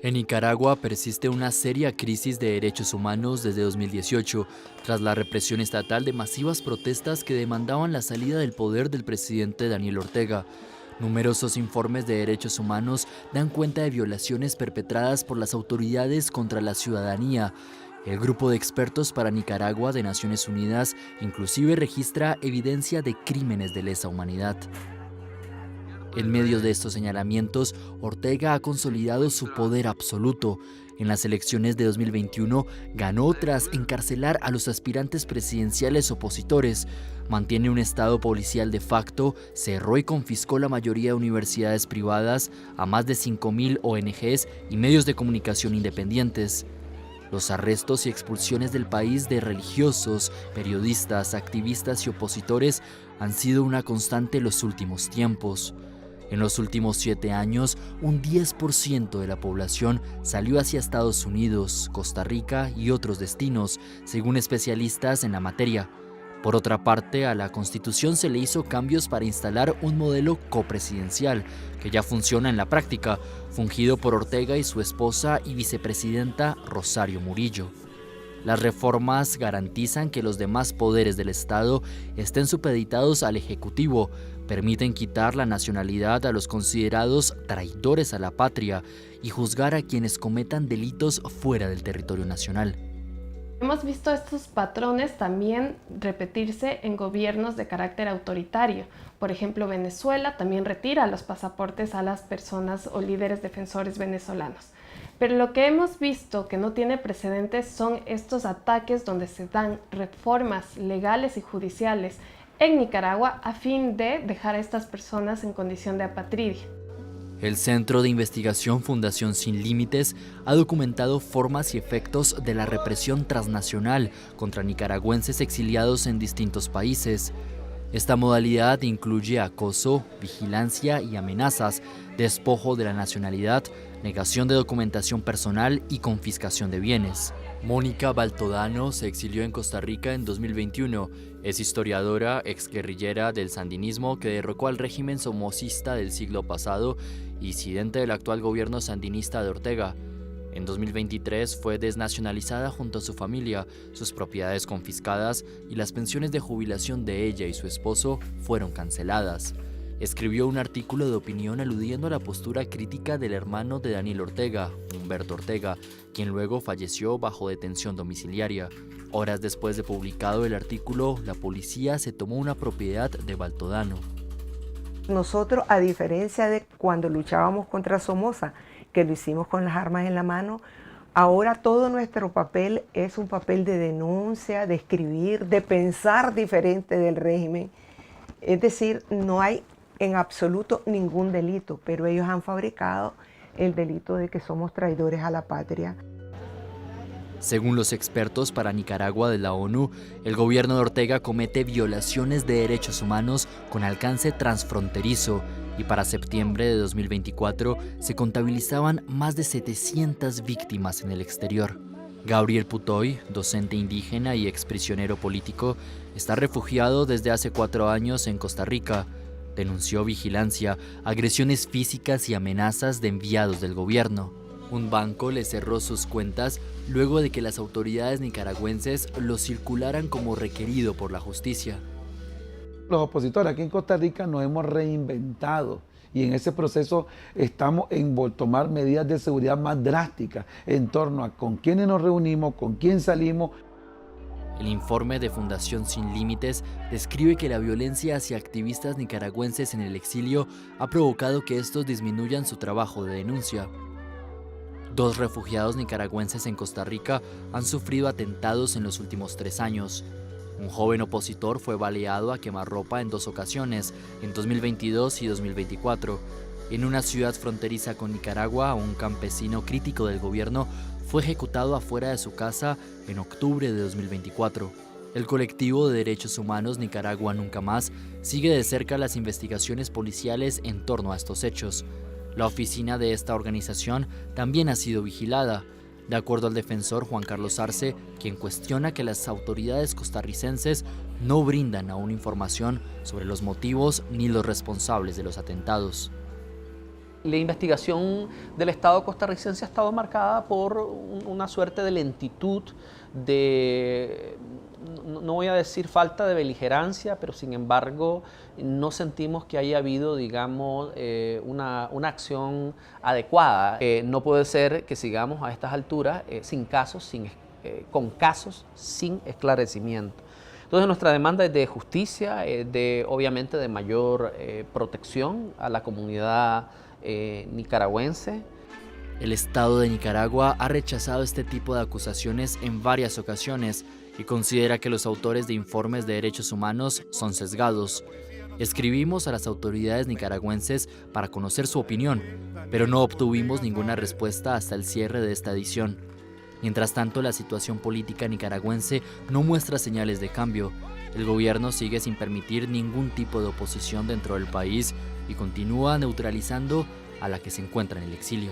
En Nicaragua persiste una seria crisis de derechos humanos desde 2018, tras la represión estatal de masivas protestas que demandaban la salida del poder del presidente Daniel Ortega. Numerosos informes de derechos humanos dan cuenta de violaciones perpetradas por las autoridades contra la ciudadanía. El Grupo de Expertos para Nicaragua de Naciones Unidas inclusive registra evidencia de crímenes de lesa humanidad. En medio de estos señalamientos, Ortega ha consolidado su poder absoluto. En las elecciones de 2021 ganó tras encarcelar a los aspirantes presidenciales opositores, mantiene un estado policial de facto, cerró y confiscó la mayoría de universidades privadas, a más de 5.000 ONGs y medios de comunicación independientes. Los arrestos y expulsiones del país de religiosos, periodistas, activistas y opositores han sido una constante en los últimos tiempos. En los últimos 7 años, un 10% de la población salió hacia Estados Unidos, Costa Rica y otros destinos, según especialistas en la materia. Por otra parte, a la Constitución se le hizo cambios para instalar un modelo copresidencial, que ya funciona en la práctica, fungido por Ortega y su esposa y vicepresidenta Rosario Murillo. Las reformas garantizan que los demás poderes del Estado estén supeditados al Ejecutivo, permiten quitar la nacionalidad a los considerados traidores a la patria y juzgar a quienes cometan delitos fuera del territorio nacional. Hemos visto estos patrones también repetirse en gobiernos de carácter autoritario. Por ejemplo, Venezuela también retira los pasaportes a las personas o líderes defensores venezolanos. Pero lo que hemos visto que no tiene precedentes son estos ataques donde se dan reformas legales y judiciales en Nicaragua a fin de dejar a estas personas en condición de apatridia. El Centro de Investigación Fundación Sin Límites ha documentado formas y efectos de la represión transnacional contra nicaragüenses exiliados en distintos países. Esta modalidad incluye acoso, vigilancia y amenazas, despojo de la nacionalidad, negación de documentación personal y confiscación de bienes. Mónica Baltodano se exilió en Costa Rica en 2021. Es historiadora, exguerrillera del sandinismo que derrocó al régimen somocista del siglo pasado y disidente del actual gobierno sandinista de Ortega. En 2023 fue desnacionalizada junto a su familia, sus propiedades confiscadas y las pensiones de jubilación de ella y su esposo fueron canceladas. Escribió un artículo de opinión aludiendo a la postura crítica del hermano de Daniel Ortega, Humberto Ortega, quien luego falleció bajo detención domiciliaria. Horas después de publicado el artículo, la policía se tomó una propiedad de Baltodano. Nosotros, a diferencia de cuando luchábamos contra Somoza, que lo hicimos con las armas en la mano, ahora todo nuestro papel es un papel de denuncia, de escribir, de pensar diferente del régimen. Es decir, no hay en absoluto ningún delito, pero ellos han fabricado el delito de que somos traidores a la patria. Según los expertos para Nicaragua de la ONU, el gobierno de Ortega comete violaciones de derechos humanos con alcance transfronterizo y para septiembre de 2024 se contabilizaban más de 700 víctimas en el exterior. Gabriel Putoy, docente indígena y exprisionero político, está refugiado desde hace 4 años en Costa Rica. Denunció vigilancia, agresiones físicas y amenazas de enviados del gobierno. Un banco le cerró sus cuentas luego de que las autoridades nicaragüenses lo circularan como requerido por la justicia. Los opositores aquí en Costa Rica nos hemos reinventado y en ese proceso estamos en tomar medidas de seguridad más drásticas en torno a con quiénes nos reunimos, con quién salimos. El informe de Fundación Sin Límites describe que la violencia hacia activistas nicaragüenses en el exilio ha provocado que estos disminuyan su trabajo de denuncia. 2 refugiados nicaragüenses en Costa Rica han sufrido atentados en los últimos 3 años. Un joven opositor fue baleado a quemarropa en 2 ocasiones, en 2022 y 2024. En una ciudad fronteriza con Nicaragua, un campesino crítico del gobierno fue ejecutado afuera de su casa en octubre de 2024. El colectivo de derechos humanos Nicaragua Nunca Más sigue de cerca las investigaciones policiales en torno a estos hechos. La oficina de esta organización también ha sido vigilada, de acuerdo al defensor Juan Carlos Arce, quien cuestiona que las autoridades costarricenses no brindan aún información sobre los motivos ni los responsables de los atentados. La investigación del Estado costarricense ha estado marcada por una suerte de lentitud, no voy a decir falta de beligerancia, pero sin embargo no sentimos que haya habido, digamos, una acción adecuada. No puede ser que sigamos a estas alturas con casos sin esclarecimiento. Entonces nuestra demanda es de justicia, obviamente de mayor protección a la comunidad nicaragüense. El Estado de Nicaragua ha rechazado este tipo de acusaciones en varias ocasiones y considera que los autores de informes de derechos humanos son sesgados. Escribimos a las autoridades nicaragüenses para conocer su opinión, pero no obtuvimos ninguna respuesta hasta el cierre de esta edición. Mientras tanto, la situación política nicaragüense no muestra señales de cambio. El gobierno sigue sin permitir ningún tipo de oposición dentro del país y continúa neutralizando a la que se encuentra en el exilio.